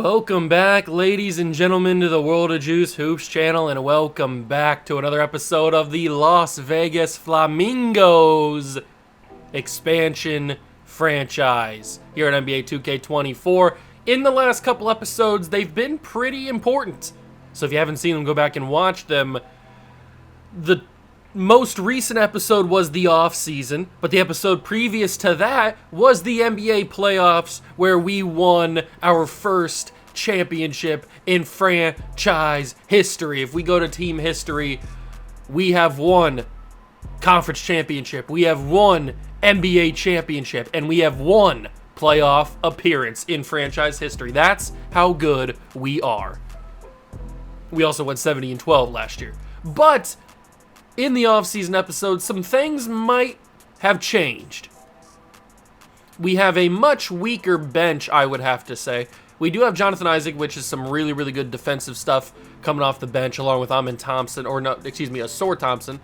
Welcome back, ladies and gentlemen, to the World of Juice Hoops channel, and welcome back to another episode of the Las Vegas Flamingos expansion franchise here at NBA 2K24. In the last couple episodes, they've been pretty important. So if you haven't seen them, go back and watch them. The most recent episode was the off-season, but the episode previous to that was the NBA playoffs, where we won our first championship in franchise history. If we go to team history, we have won conference championship, we have won NBA championship, and we have won playoff appearance in franchise history. That's how good we are. We also went 70-12 last year. But in the off-season episode, some things might have changed. We have a much weaker bench, I would have to say. We do have Jonathan Isaac, which is some really, really good defensive stuff coming off the bench, along with Asor Thompson,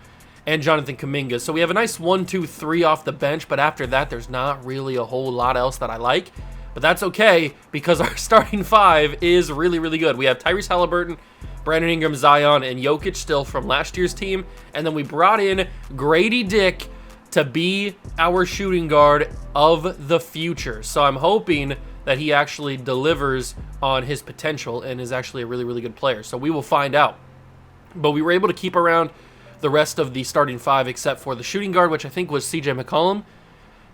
and Jonathan Kuminga. So we have a nice 1-2-3 off the bench, but after that, there's not really a whole lot else that I like. But that's okay, because our starting five is really, really good. We have Tyrese Halliburton, Brandon Ingram, Zion, and Jokic still from last year's team. And then we brought in Grady Dick to be our shooting guard of the future. So I'm hoping that he actually delivers on his potential and is actually a really, really good player. So we will find out. But we were able to keep around the rest of the starting five except for the shooting guard, which I think was CJ McCollum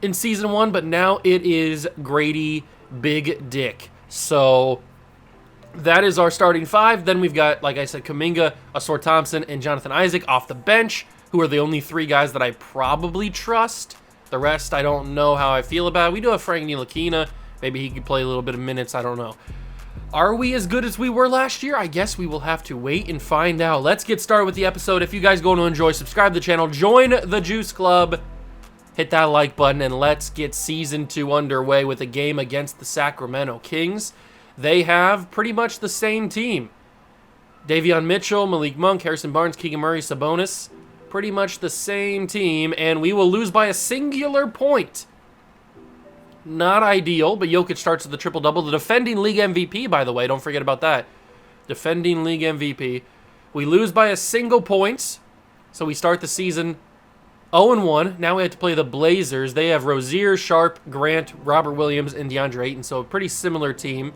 in Season 1. But now it is Grady Big Dick. So that is our starting five. Then we've got, like I said, Kuminga, Asor Thompson, and Jonathan Isaac off the bench, who are the only three guys that I probably trust. The rest, I don't know how I feel about. We do have Frank Ntilikina. Maybe he could play a little bit of minutes. I don't know. Are we as good as we were last year? I guess we will have to wait and find out. Let's get started with the episode. If you guys going to enjoy, subscribe to the channel, join the Juice Club, hit that like button, and let's get Season 2 underway with a game against the Sacramento Kings. They have pretty much the same team. Davion Mitchell, Malik Monk, Harrison Barnes, Keegan Murray, Sabonis. Pretty much the same team, and we will lose by a singular point. Not ideal, but Jokic starts with the triple-double. The defending league MVP, by the way, don't forget about that. Defending league MVP. We lose by a single point, so we start the season 0-1. Now we have to play the Blazers. They have Rozier, Sharp, Grant, Robert Williams, and DeAndre Ayton, so a pretty similar team.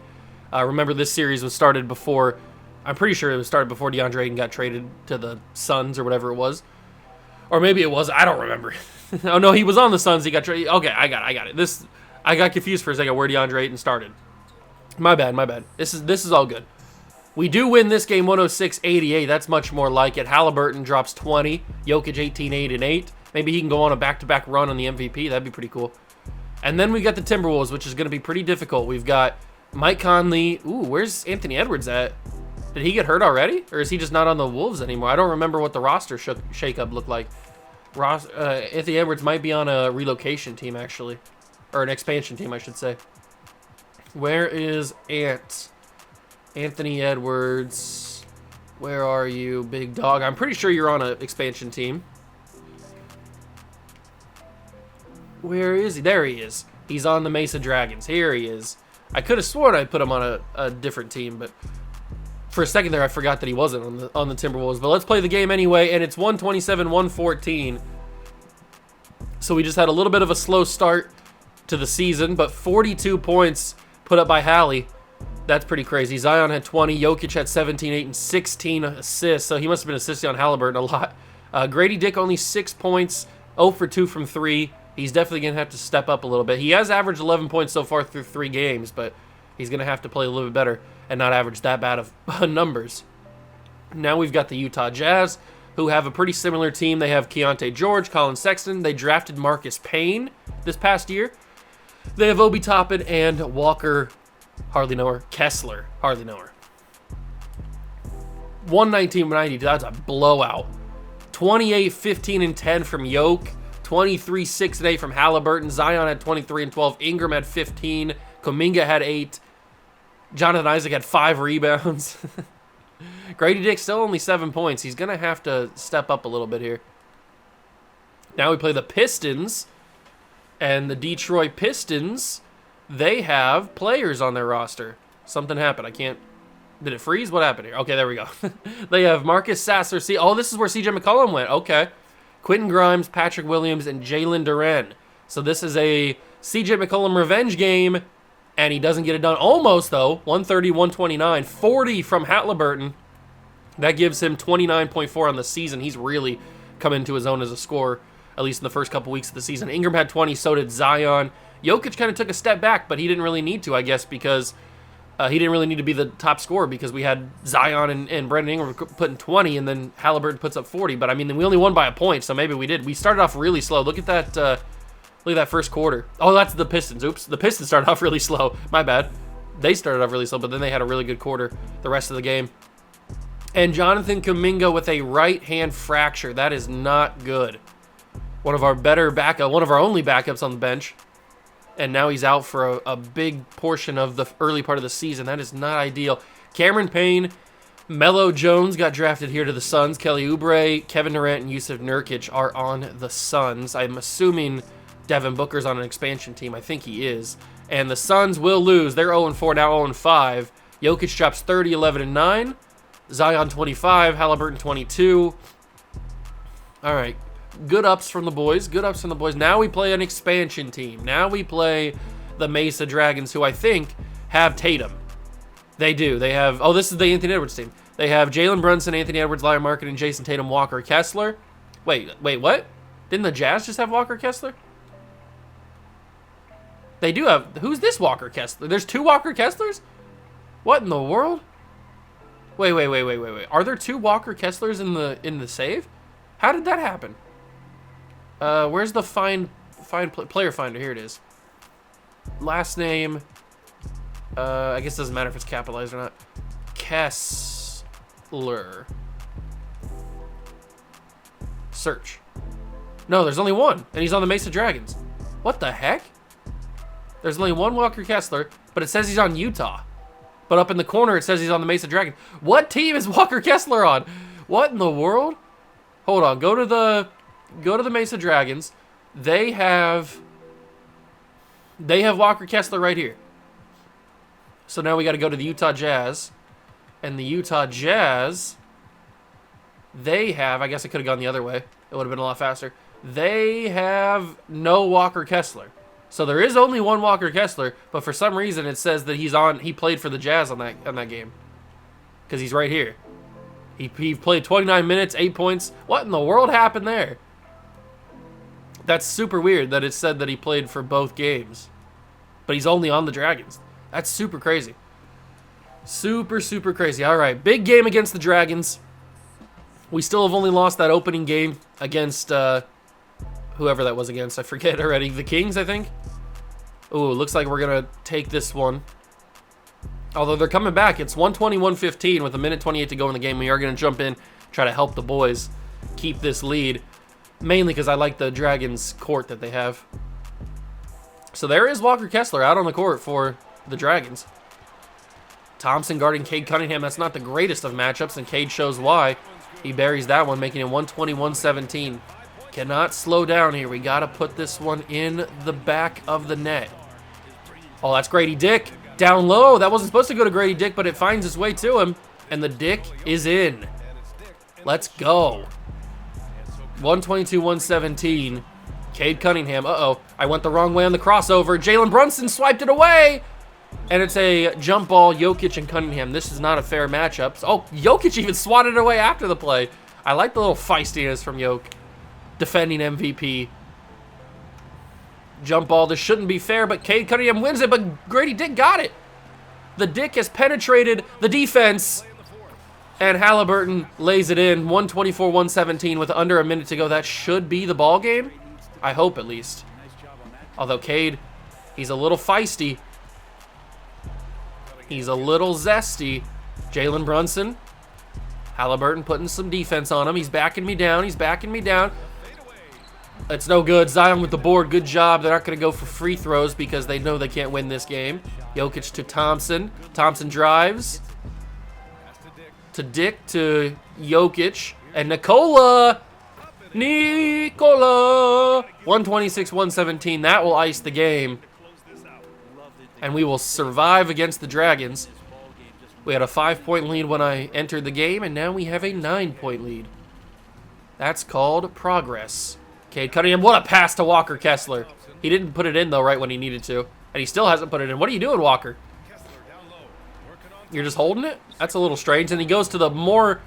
Remember, this series was started before, I'm pretty sure it was started before DeAndre Ayton got traded to the Suns or whatever it was. Or maybe it was, I don't remember. Oh, no, he was on the Suns, he got traded. Okay, I got it. I got confused for a second where DeAndre Ayton started. My bad. This is all good. We do win this game 106-88. That's much more like it. Halliburton drops 20. Jokic 18, 8, and 8. Maybe he can go on a back-to-back run on the MVP. That'd be pretty cool. And then we got the Timberwolves, which is going to be pretty difficult. We've got Mike Conley. Ooh, where's Anthony Edwards at? Did he get hurt already? Or is he just not on the Wolves anymore? I don't remember what the roster shakeup looked like. Anthony Edwards might be on a relocation team, actually. Or an expansion team, I should say. Where is Anthony Edwards? Where are you, big dog? I'm pretty sure you're on an expansion team. Where is he? There he is. He's on the Mesa Dragons. Here he is. I could have sworn I put him on a different team, but for a second there I forgot that he wasn't on the Timberwolves. But let's play the game anyway, and it's 127-114. So we just had a little bit of a slow start to the season, but 42 points put up by Hallie. That's pretty crazy. Zion had 20. Jokic had 17, 8, and 16 assists, so he must have been assisting on Halliburton a lot. Grady Dick only 6 points, 0 for 2 from 3. He's definitely going to have to step up a little bit. He has averaged 11 points so far through 3 games, but he's going to have to play a little bit better and not average that bad of numbers. Now we've got the Utah Jazz, who have a pretty similar team. They have Keontae George, Colin Sexton. They drafted Marcus Payne this past year. They have Obi Toppin and Walker, hardly know her, Kessler, hardly know her. 119-90, that's a blowout. 28, 15, and 10 from Yoke. 23, 6, and 8 from Halliburton. Zion had 23 and 12. Ingram had 15. Kuminga had 8. Jonathan Isaac had 5 rebounds. Grady Dick still only 7 points. He's going to have to step up a little bit here. Now we play the Pistons. And the Detroit Pistons, they have players on their roster. Something happened. I can't... Did it freeze? What happened here? Okay, there we go. They have Marcus Sasser. Oh, this is where CJ McCollum went. Okay. Quentin Grimes, Patrick Williams, and Jalen Duren. So this is a CJ McCollum revenge game, and he doesn't get it done. Almost, though. 130-129. 40 from Halliburton. That gives him 29.4 on the season. He's really come into his own as a scorer, at least in the first couple weeks of the season. Ingram had 20, so did Zion. Jokic kind of took a step back, but he didn't really need to, I guess, because he didn't really need to be the top scorer because we had Zion and Brandon Ingram putting 20, and then Halliburton puts up 40. But, I mean, we only won by a point, so maybe we did. We started off really slow. Look at that first quarter. Oh, that's the Pistons. Oops. The Pistons started off really slow. My bad. They started off really slow, but then they had a really good quarter the rest of the game. And Jonathan Kuminga with a right hand fracture. That is not good. One of our only backups on the bench. And now he's out for a big portion of the early part of the season. That is not ideal. Cameron Payne, Melo Jones got drafted here to the Suns. Kelly Oubre, Kevin Durant, and Yusuf Nurkic are on the Suns. I'm assuming Devin Booker's on an expansion team. I think he is. And the Suns will lose. They're 0-4, now 0-5. Jokic drops 30, 11, and 9. Zion 25, Halliburton 22. All right. Good ups from the boys. Good ups from the boys. Now we play an expansion team. Now we play the Mesa Dragons, who I think have Tatum. They do. They have... Oh, this is the Anthony Edwards team. They have Jalen Brunson, Anthony Edwards, Larry Market, and Jason Tatum, Walker Kessler. Wait, what? Didn't the Jazz just have Walker Kessler? They do have... Who's this Walker Kessler? There's 2 Walker Kesslers? What in the world? Wait. Are there 2 Walker Kesslers in the save? How did that happen? Where's the player finder? Here it is. Last name. I guess it doesn't matter if it's capitalized or not. Kessler. Search. No, there's only one, and he's on the Mesa Dragons. What the heck? There's only one Walker Kessler, but it says he's on Utah. But up in the corner, it says he's on the Mesa Dragons. What team is Walker Kessler on? What in the world? Hold on. Go to the Mesa Dragons. They have Walker Kessler right here. So now we got to go to the Utah Jazz. And the Utah Jazz, they have... I guess I could have gone the other way. It would have been a lot faster. They have no Walker Kessler. So there is only one Walker Kessler, but for some reason it says that he played for the Jazz on that game. Because he's right here. He played 29 minutes, 8 points. What in the world happened there? That's super weird that it said that he played for both games. But he's only on the Dragons. That's super crazy. Super crazy. All right, big game against the Dragons. We still have only lost that opening game against... whoever that was against, I forget already. The Kings, I think? Ooh, looks like we're going to take this one. Although they're coming back. It's 120-115 with 1:28 to go in the game. We are going to jump in, try to help the boys keep this lead. Mainly because I like the Dragons' court that they have. So there is Walker Kessler out on the court for the Dragons. Thompson guarding Cade Cunningham. That's not the greatest of matchups, and Cade shows why. He buries that one, making it 120-117. Cannot slow down here. We got to put this one in the back of the net. Oh, that's Grady Dick. Down low. That wasn't supposed to go to Grady Dick, but it finds its way to him. And the Dick is in. Let's go. 122-117. Cade Cunningham. Uh-oh. I went the wrong way on the crossover. Jalen Brunson swiped it away. And it's a jump ball, Jokic and Cunningham. This is not a fair matchup. Oh, Jokic even swatted it away after the play. I like the little feistiness from Jokic. Defending MVP. Jump ball. This shouldn't be fair, but Cade Cunningham wins it, but Grady Dick got it. The Dick has penetrated the defense, and Halliburton lays it in. 124-117 with under a minute to go. That should be the ball game. I hope, at least. Although Cade, he's a little feisty. He's a little zesty. Jalen Brunson. Halliburton putting some defense on him. He's backing me down. He's backing me down. It's no good. Zion with the board. Good job. They're not going to go for free throws because they know they can't win this game. Jokic to Thompson. Thompson drives. To Dick to Jokic. And Nikola. 126-117. That will ice the game. and we will survive against the Dragons. We had a 5-point lead when I entered the game, and now we have a 9-point lead. That's called progress. Cade Cunningham, what a pass to Walker Kessler. He didn't put it in, though, right when he needed to. And he still hasn't put it in. What are you doing, Walker? You're just holding it? That's a little strange. And he goes to the more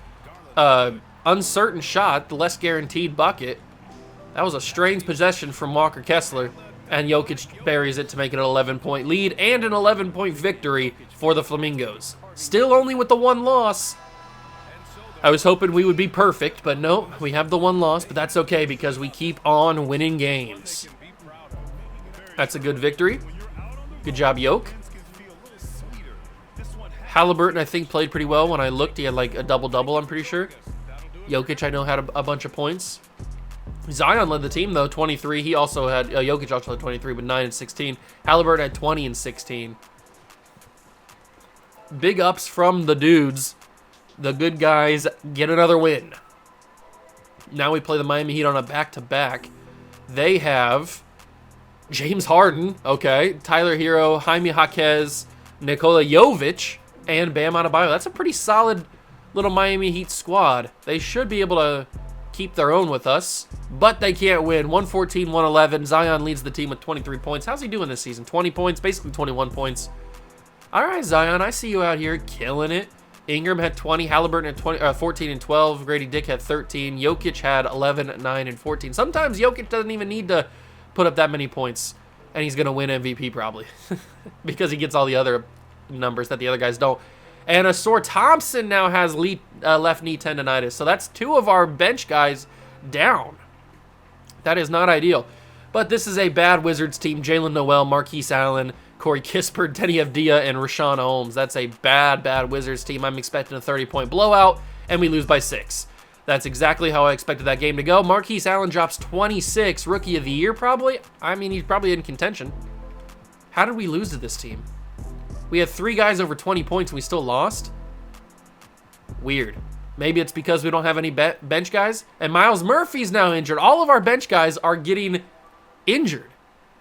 uncertain shot, the less guaranteed bucket. That was a strange possession from Walker Kessler. And Jokic buries it to make it an 11-point lead and an 11-point victory for the Flamingos. Still only with the one loss. I was hoping we would be perfect, but no, we have the one loss, but that's okay because we keep on winning games. That's a good victory. Good job, Yoke. Halliburton, I think, played pretty well. When I looked, he had like a double-double, I'm pretty sure. Jokic, I know, had a bunch of points. Zion led the team, though, 23. He also had, Jokic also had 23, but 9 and 16. Halliburton had 20 and 16. Big ups from the dudes. The good guys get another win. Now we play the Miami Heat on a back-to-back. They have James Harden, okay, Tyler Hero, Jaime Jaquez, Nikola Jovic, and Bam Adebayo. That's a pretty solid little Miami Heat squad. They should be able to keep their own with us, but they can't win. 114-111. Zion leads the team with 23 points. How's he doing this season? 20 points, basically 21 points. All right, Zion, I see you out here killing it. Ingram had 20, Halliburton had 14 and 12, Grady Dick had 13, Jokic had 11, 9, and 14. Sometimes Jokic doesn't even need to put up that many points, and he's going to win MVP probably because he gets all the other numbers that the other guys don't. And Asor Thompson now has left knee tendonitis, so that's 2 of our bench guys down. That is not ideal. But this is a bad Wizards team. Jalen Noel, Marquise Allen, Corey Kispert, Denny Avdia, and Rashawn Holmes. That's a bad Wizards team. I'm expecting a 30-point blowout, and we lose by 6. That's exactly how I expected that game to go. Marquise Allen drops 26, Rookie of the Year probably. I mean, he's probably in contention. How did we lose to this team? We had 3 guys over 20 points, and we still lost? Weird. Maybe it's because we don't have any bench guys. And Miles Murphy's now injured. All of our bench guys are getting injured.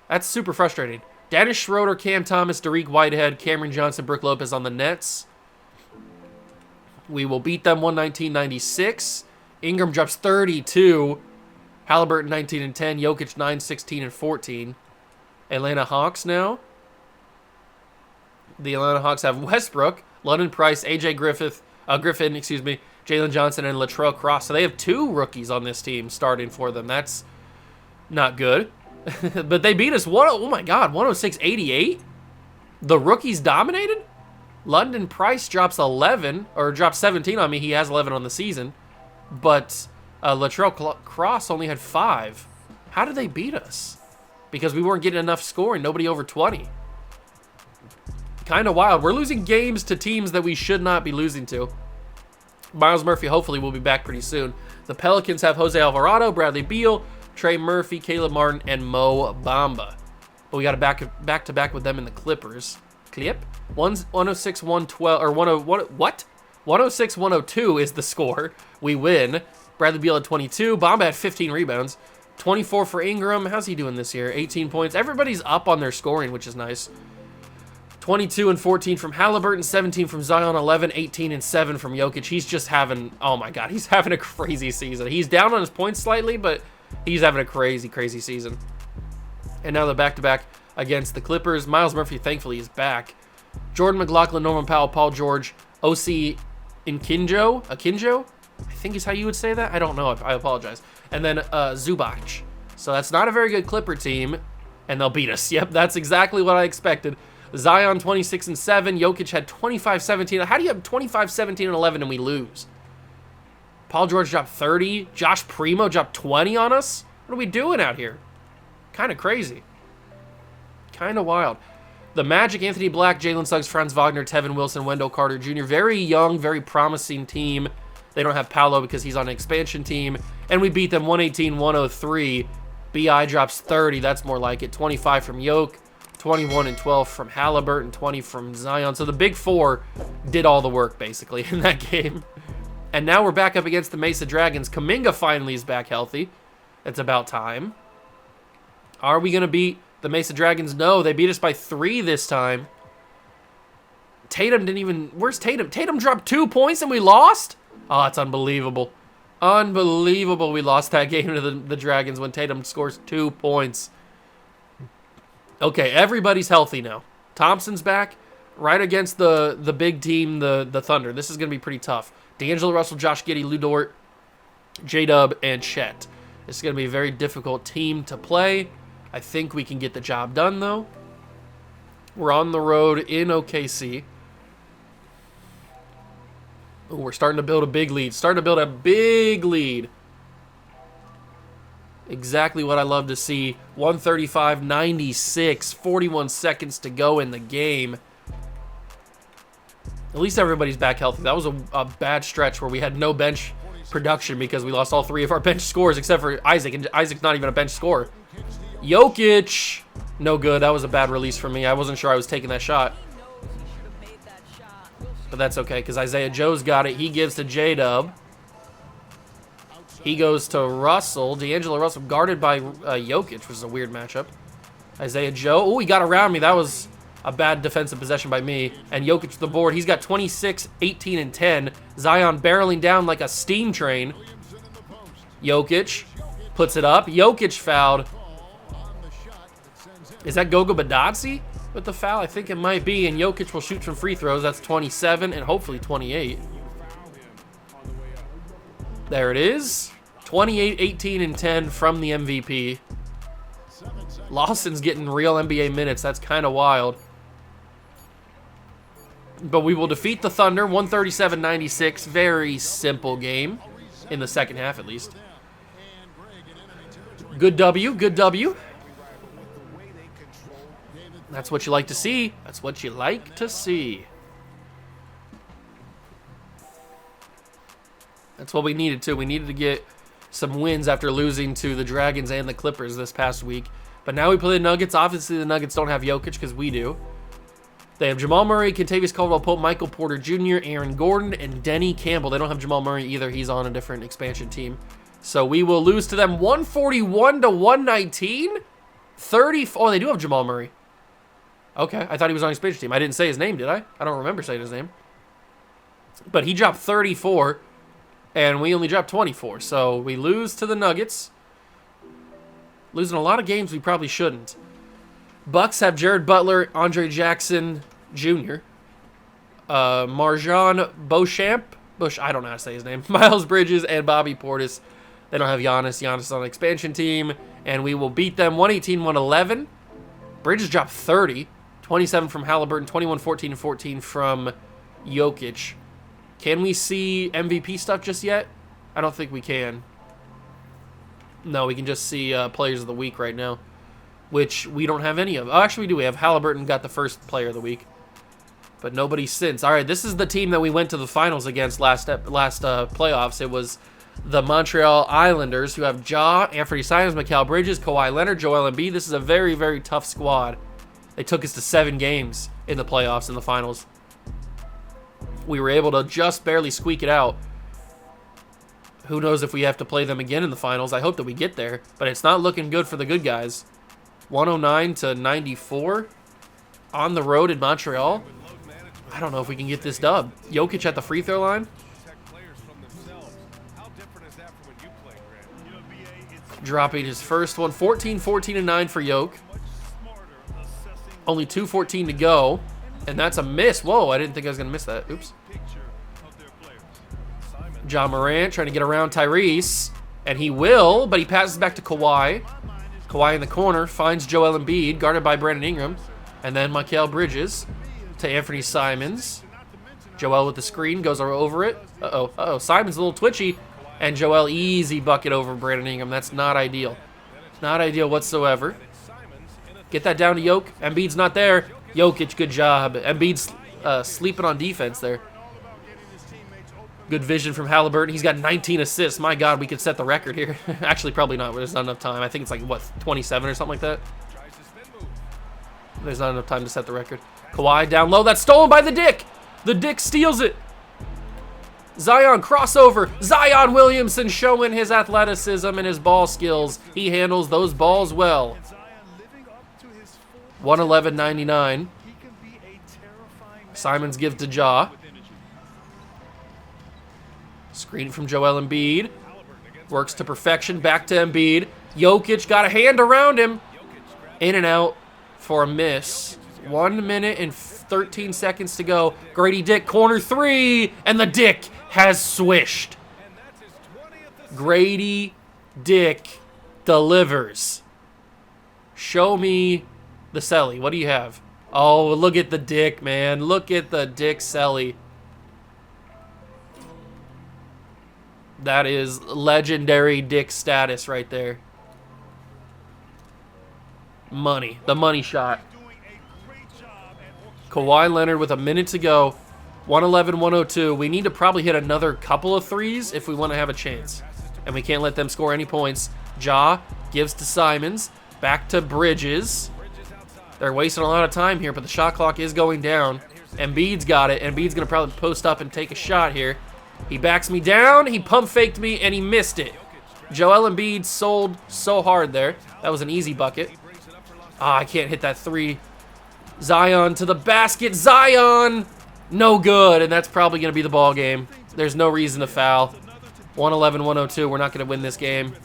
That's super frustrating. Dennis Schroeder, Cam Thomas, Dariq Whitehead, Cameron Johnson, Brook Lopez on the Nets. We will beat them 119-96. Ingram drops 32. Halliburton 19 and 10. Jokic 9, 16, and 14. Atlanta Hawks now. The Atlanta Hawks have Westbrook, London Price, AJ Griffin, Jalen Johnson, and Latrell Cross. So they have 2 rookies on this team starting for them. That's not good. But they beat us, oh my God, 106-88? The rookies dominated? London Price drops 17 on me. He has 11 on the season. But Latrell Cross only had 5. How did they beat us? Because we weren't getting enough scoring. Nobody over 20. Kind of wild. We're losing games to teams that we should not be losing to. Miles Murphy hopefully will be back pretty soon. The Pelicans have Jose Alvarado, Bradley Beal, Trey Murphy, Caleb Martin, and Mo Bamba. But we got a back-to-back with them in the Clippers. 106-112, or 106-102 is the score. We win. Bradley Beal had 22. Bamba had 15 rebounds. 24 for Ingram. How's he doing this year? 18 points. Everybody's up on their scoring, which is nice. 22 and 14 from Halliburton, 17 from Zion, 11, 18, and 7 from Jokic. He's just having, oh my God, he's having a crazy season. He's down on his points slightly, but he's having a crazy season. And now the back-to-back against the Clippers. Miles Murphy, thankfully, is back. Jordan McLaughlin, Norman Powell, Paul George, O.C. Akinjo, I think is how you would say that. I don't know. I apologize. And then Zubac. So that's not a very good Clipper team, and they'll beat us. Yep, that's exactly what I expected. Zion 26 and 7. Jokic had 25, 17. How do you have 25, 17, and 11 and we lose? Paul George dropped 30. Josh Primo dropped 20 on us. What are we doing out here? Kind of crazy. Kind of wild. The Magic, Anthony Black, Jalen Suggs, Franz Wagner, Tevin Wilson, Wendell Carter Jr. Very young, very promising team. They don't have Paolo because he's on an expansion team. And we beat them 118-103. B.I. drops 30. That's more like it. 25 from Yoke. 21 and 12 from Halliburton, 20 from Zion. So the big 4 did all the work, basically, in that game. And now we're back up against the Mesa Dragons. Kuminga finally is back healthy. It's about time. Are we going to beat The Mesa Dragons, no, they beat us by 3 this time. Tatum didn't even... Where's Tatum? Tatum dropped 2 points and we lost? Oh, that's unbelievable. Unbelievable we lost that game to the Dragons when Tatum scores 2 points. Okay, everybody's healthy now. Thompson's back right against the big team, the Thunder. This is going to be pretty tough. D'Angelo Russell, Josh Giddey, Lou Dort, J-Dub, and Chet. This is going to be a very difficult team to play. I think we can get the job done, though. We're on the road in OKC. Ooh, we're starting to build a big lead. Starting to build a big lead. Exactly what I love to see. 135-96. 41 seconds to go in the game. At least everybody's back healthy. That was a bad stretch where we had no bench production because we lost all 3 of our bench scores except for Isaac. And Isaac's not even a bench scorer. Jokic. No good. That was a bad release for me. I wasn't sure I was taking that shot. But that's okay because Isaiah Joe's got it. He gives to J-Dub. He goes to Russell. D'Angelo Russell guarded by Jokic, which is a weird matchup. Isaiah Joe. Oh, he got around me. That was a bad defensive possession by me. And Jokic to the board. He's got 26, 18, and 10. Zion barreling down like a steam train. Jokic puts it up. Jokic fouled. Is that Goga Badatsi with the foul? I think it might be. And Jokic will shoot some free throws. That's 27 and hopefully 28. There it is. 28, 18, and 10 from the MVP. Lawson's getting real NBA minutes. That's kind of wild. But we will defeat the Thunder, 137-96. Very simple game. In the second half, at least. Good W, good W. That's what you like to see. That's what you like to see. That's what we needed to. We needed to get some wins after losing to the Dragons and the Clippers this past week. But now we play the Nuggets. Obviously, the Nuggets don't have Jokic because we do. They have Jamal Murray, Kentavious Caldwell-Pope, Michael Porter Jr., Aaron Gordon, and Denny Campbell. They don't have Jamal Murray either. He's on a different expansion team. So we will lose to them 141-119. 30. Oh, they do have Jamal Murray. Okay, I thought he was on expansion team. I didn't say his name, did I? I don't remember saying his name. But he dropped 34. And we only dropped 24, so we lose to the Nuggets. Losing a lot of games we probably shouldn't. Bucks have Jared Butler, Andre Jackson Jr., Marjan Beauchamp, I don't know how to say his name, Miles Bridges, and Bobby Portis. They don't have Giannis. Giannis is on an expansion team, and we will beat them 118-111. Bridges dropped 30, 27 from Halliburton, 21-14 and 14 from Jokic. Can we see MVP stuff just yet? I don't think we can. No, we can just see Players of the Week right now, which we don't have any of. Oh, actually, we do. We have Halliburton got the first Player of the Week, but nobody since. All right, this is the team that we went to the finals against last playoffs. It was the Montreal Islanders, who have Ja, Anthony Simons, Mikal Bridges, Kawhi Leonard, Joel Embiid. This is a very, very tough squad. They took us to 7 games in the playoffs in the finals. We were able to just barely squeak it out. Who knows if we have to play them again in the finals. I hope that we get there, but it's not looking good for the good guys. 109-94 on the road in Montreal. I don't know if we can get this dub. Jokic at the free throw line. Dropping his first one. 14, 14, and 9 for Jokic. Only 2:14 to go. And that's a miss. Whoa, I didn't think I was going to miss that. Oops. John Morant trying to get around Tyrese. And he will, but he passes back to Kawhi. Kawhi in the corner finds Joel Embiid, guarded by Brandon Ingram. And then Mikal Bridges to Anthony Simons. Joel with the screen, goes over it. Uh-oh. Simons a little twitchy. And Joel easy bucket over Brandon Ingram. That's not ideal. Not ideal whatsoever. Get that down to Jokic. Embiid's not there. Jokic, good job. Embiid's sleeping on defense there. Good vision from Halliburton. He's got 19 assists. My God, we could set the record here. Actually, probably not. There's not enough time. I think it's like, what, 27 or something like that? There's not enough time to set the record. Kawhi down low. That's stolen by the Dick. The Dick steals it. Zion crossover. Zion Williamson showing his athleticism and his ball skills. He handles those balls well. 111.99. Simons give to Ja. Screen from Joel Embiid. Works to perfection. Back to Embiid. Jokic got a hand around him. In and out for a miss. 1 minute and 13 seconds to go. Grady Dick, corner three. And the Dick has swished. Grady Dick delivers. Show me the celly. What do you have? Oh, look at the Dick, man. Look at the Dick celly. That is legendary Dick status right there. Money. The money shot. Kawhi Leonard with a minute to go. 111-102. We need to probably hit another couple of threes if we want to have a chance. And we can't let them score any points. Ja gives to Simons. Back to Bridges. They're wasting a lot of time here, but the shot clock is going down. Embiid's got it. Embiid's going to probably post up and take a shot here. He backs me down. He pump faked me, and he missed it. Joel Embiid sold so hard there. That was an easy bucket. Ah, I can't hit that three. Zion to the basket. Zion! No good, and that's probably going to be the ball game. There's no reason to foul. 111-102. We're not going to win this game.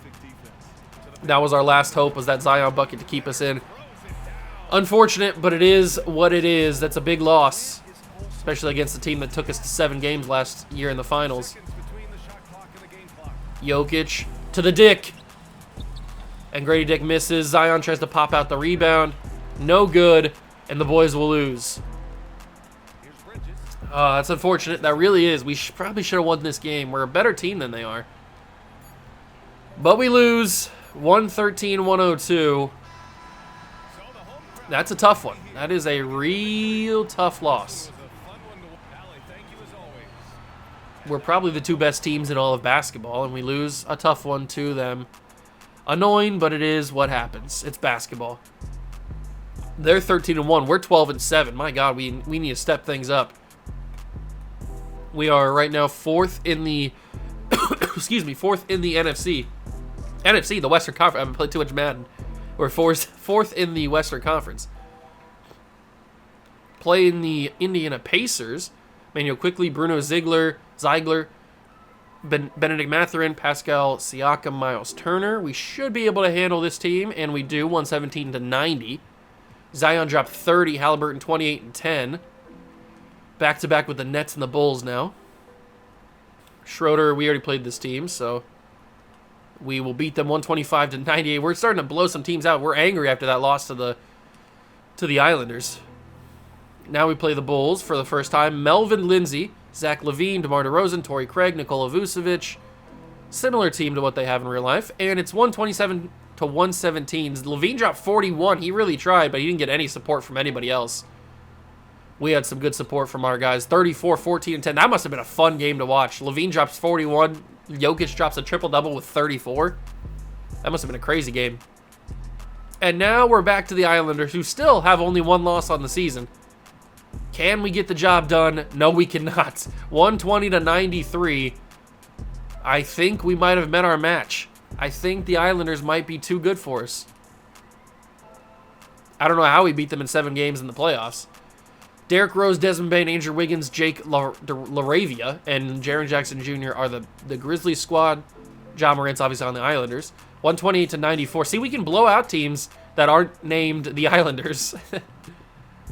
That was our last hope, was that Zion bucket to keep us in. Unfortunate, but it is what it is. That's a big loss, especially against the team that took us to 7 games last year in the finals. Jokic to the Dick. And Grady Dick misses. Zion tries to pop out the rebound. No good, and the boys will lose. That's unfortunate. That really is. We probably should have won this game. We're a better team than they are. But we lose. 113-102. That's a tough one. That is a real tough loss. We're probably the 2 best teams in all of basketball, and we lose a tough one to them. Annoying, but it is what happens. It's basketball. They're 13-1. We're 12-7. My God, we need to step things up. We are right now 4th in the excuse me, 4th in the NFC. NFC, the Western Conference. I haven't played too much Madden. We're 4th in the Western Conference. Playing the Indiana Pacers. Manuel Quickly, Bruno Ziegler, Benedict Mathurin, Pascal Siakam, Miles Turner. We should be able to handle this team, and we do. 117-90. Zion dropped 30. Halliburton 28-10. Back-to-back with the Nets and the Bulls now. Schroeder, we already played this team, so we will beat them 125-98. We're starting to blow some teams out. We're angry after that loss to the Islanders. Now we play the Bulls for the first time. Melvin Lindsay, Zach LaVine, DeMar DeRozan, Torrey Craig, Nikola Vucevic. Similar team to what they have in real life. And it's 127-117. LaVine dropped 41. He really tried, but he didn't get any support from anybody else. We had some good support from our guys. 34, 14, and 10. That must have been a fun game to watch. LaVine drops 41. Jokic drops a triple-double with 34. That must have been a crazy game. And now we're back to the Islanders, who still have only 1 loss on the season. Can we get the job done? No, we cannot. 120-93. I think we might have met our match. I think the Islanders might be too good for us. I don't know how we beat them in 7 games in the playoffs. Derrick Rose, Desmond Bane, Andrew Wiggins, Jake LaRavia, and Jaren Jackson Jr. are the Grizzlies squad. John Morant's obviously on the Islanders. 128-94. See, we can blow out teams that aren't named the Islanders.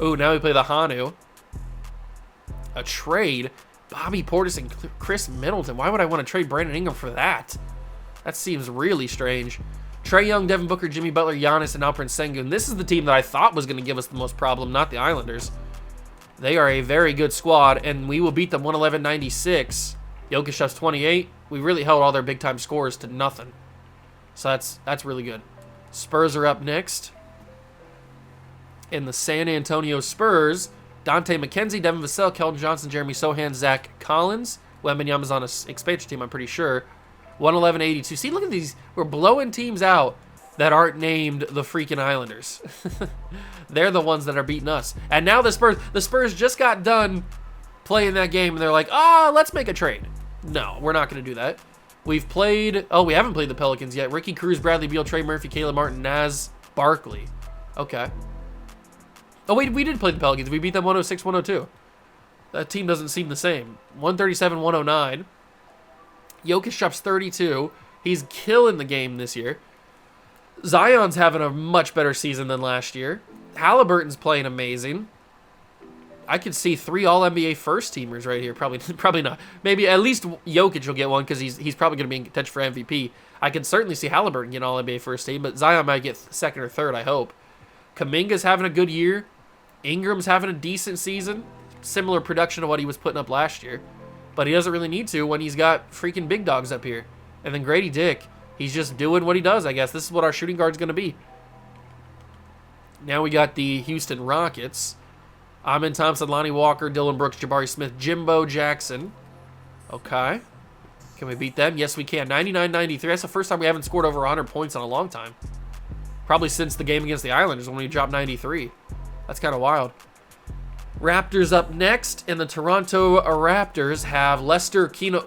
Ooh, now we play the Hanu. A trade. Bobby Portis and Chris Middleton. Why would I want to trade Brandon Ingram for that? That seems really strange. Trae Young, Devin Booker, Jimmy Butler, Giannis, and Alperen Sengun. This is the team that I thought was going to give us the most problem, not the Islanders. They are a very good squad, and we will beat them 111-96. Jokic shots 28. We really held all their big-time scores to nothing. So that's really good. Spurs are up next. In the San Antonio Spurs, Dante McKenzie, Devin Vassell, Keldon Johnson, Jeremy Sohan, Zach Collins. Wembanyama's on an expansion team, I'm pretty sure. 111-82. See, look at these. We're blowing teams out that aren't named the freaking Islanders. They're the ones that are beating us. And now the Spurs just got done playing that game, and they're like, let's make a trade. No, we're not going to do that. We've played... Oh, we haven't played the Pelicans yet. Ricky Cruz, Bradley Beal, Trey Murphy, Caleb Martin, Naz Barkley. Okay. Oh, wait, we did play the Pelicans. We beat them 106-102. That team doesn't seem the same. 137-109. Jokic drops 32. He's killing the game this year. Zion's having a much better season than last year. Halliburton's playing amazing. I could see 3 All-NBA first-teamers right here. Probably not. Maybe at least Jokic will get one because he's probably going to be in contention for MVP. I could certainly see Halliburton get an All-NBA first team, but Zion might get second or third, I hope. Kuminga's having a good year. Ingram's having a decent season. Similar production to what he was putting up last year. But he doesn't really need to when he's got freaking big dogs up here. And then Grady Dick, he's just doing what he does, I guess. This is what our shooting guard's going to be. Now we got the Houston Rockets. Amin Thompson, Lonnie Walker, Dylan Brooks, Jabari Smith, Jimbo Jackson. Okay. Can we beat them? Yes, we can. 99-93. That's the first time we haven't scored over 100 points in a long time. Probably since the game against the Islanders when we dropped 93. That's kind of wild. Raptors up next, and the Toronto Raptors have Lester Quinonens?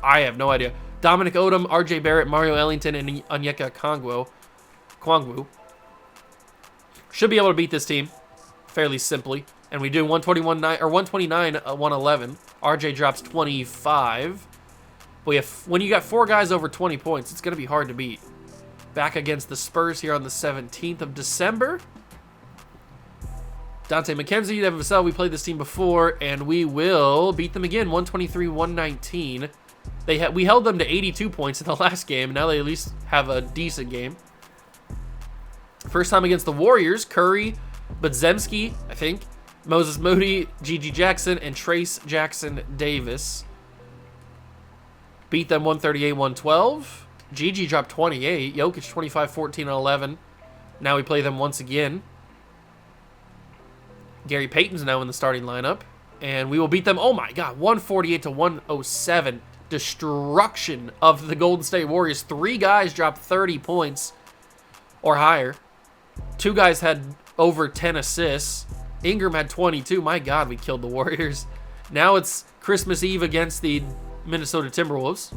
I have no idea. Dominic Odom, RJ Barrett, Mario Ellington, and Onyeka Kwangwu. Should be able to beat this team fairly simply. And we do 129-111. RJ drops 25. But when you got 4 guys over 20 points, it's going to be hard to beat. Back against the Spurs here on the 17th of December. Dante McKenzie, Devin Vassell, we played this team before, and we will beat them again, 123-119. We held them to 82 points in the last game, and now they at least have a decent game. First time against the Warriors, Curry, Budzemski, I think, Moses Moody, Gigi Jackson, and Trace Jackson Davis. Beat them 138-112. Gigi dropped 28. Jokic 25, 14, and 11. Now we play them once again. Gary Payton's now in the starting lineup. And we will beat them, oh my God, 148-107. Destruction of the Golden State Warriors. 3 guys dropped 30 points or higher. 2 guys had over 10 assists. Ingram had 22. My God, we killed the Warriors. Now it's Christmas Eve against the Minnesota Timberwolves,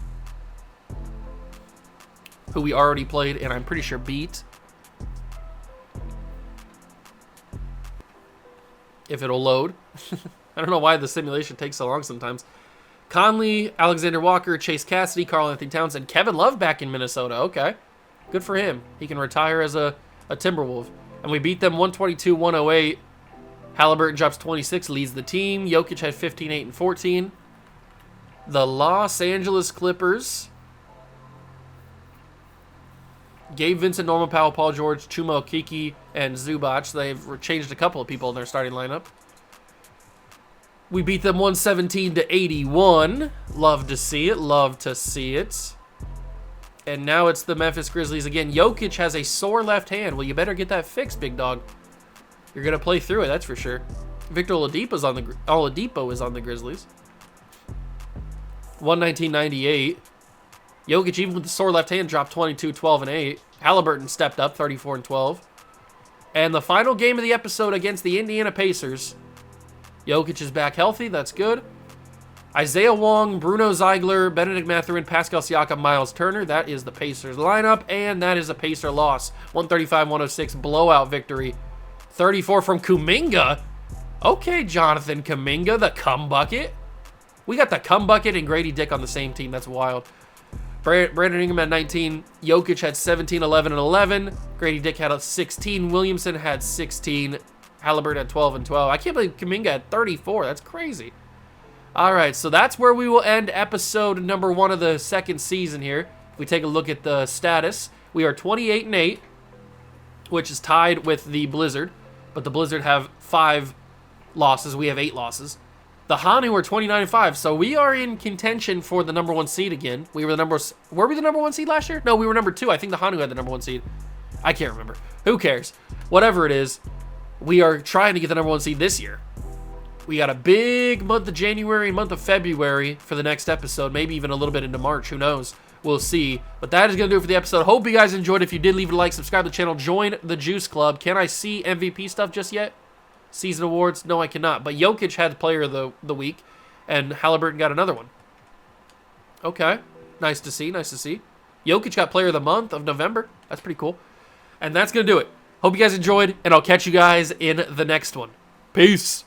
who we already played and I'm pretty sure beat. If it'll load. I don't know why the simulation takes so long sometimes. Conley, Alexander Walker, Chase Cassidy, Karl Anthony Towns, and Kevin Love back in Minnesota. Okay. Good for him. He can retire as a Timberwolf. And we beat them 122-108. Halliburton drops 26, leads the team. Jokic had 15, 8, and 14. The Los Angeles Clippers. Gabe Vincent, Norman Powell, Paul George, Chuma Okeke, and Zubac. They've changed a couple of people in their starting lineup. We beat them 117-81. Love to see it. Love to see it. And now it's the Memphis Grizzlies again. Jokic has a sore left hand. Well, you better get that fixed, big dog. You're going to play through it, that's for sure. Victor Oladipo is on the Grizzlies. 119-98. Jokic, even with the sore left hand, dropped 22, 12, and 8. Halliburton stepped up, 34 and 12. And the final game of the episode against the Indiana Pacers. Jokic is back healthy. That's good. Isaiah Wong, Bruno Ziegler, Benedict Mathurin, Pascal Siakam, Miles Turner. That is the Pacers lineup, and that is a Pacer loss. 135-106 blowout victory. 34 from Kuminga. Okay, Jonathan Kuminga, the cum bucket. We got the cum bucket and Grady Dick on the same team. That's wild. Brandon Ingram had 19. Jokic had 17, 11, and 11. Grady Dick had 16. Williamson had 16. Halliburton had 12 and 12. I can't believe Kuminga had 34. That's crazy. All right, so that's where we will end episode number 1 of the second season here. If we take a look at the status, we are 28 and 8, which is tied with the Blizzard, but the Blizzard have 5 losses. We have 8 losses. The Hanu are 29 and 5, so we are in contention for the number 1 seed again. Were we the number 1 seed last year? No, we were number 2. I think the Hanu had the number 1 seed. I can't remember. Who cares? Whatever it is, we are trying to get the number 1 seed this year. We got a big month of January, month of February for the next episode, maybe even a little bit into March. Who knows? We'll see. But that is going to do it for the episode. Hope you guys enjoyed. If you did, leave a like, subscribe to the channel, join the Juice Club. Can I see MVP stuff just yet? Season awards? No, I cannot. But Jokic had Player of the Week, and Halliburton got another one. Okay. Nice to see. Nice to see. Jokic got Player of the Month of November. That's pretty cool. And that's going to do it. Hope you guys enjoyed, and I'll catch you guys in the next one. Peace.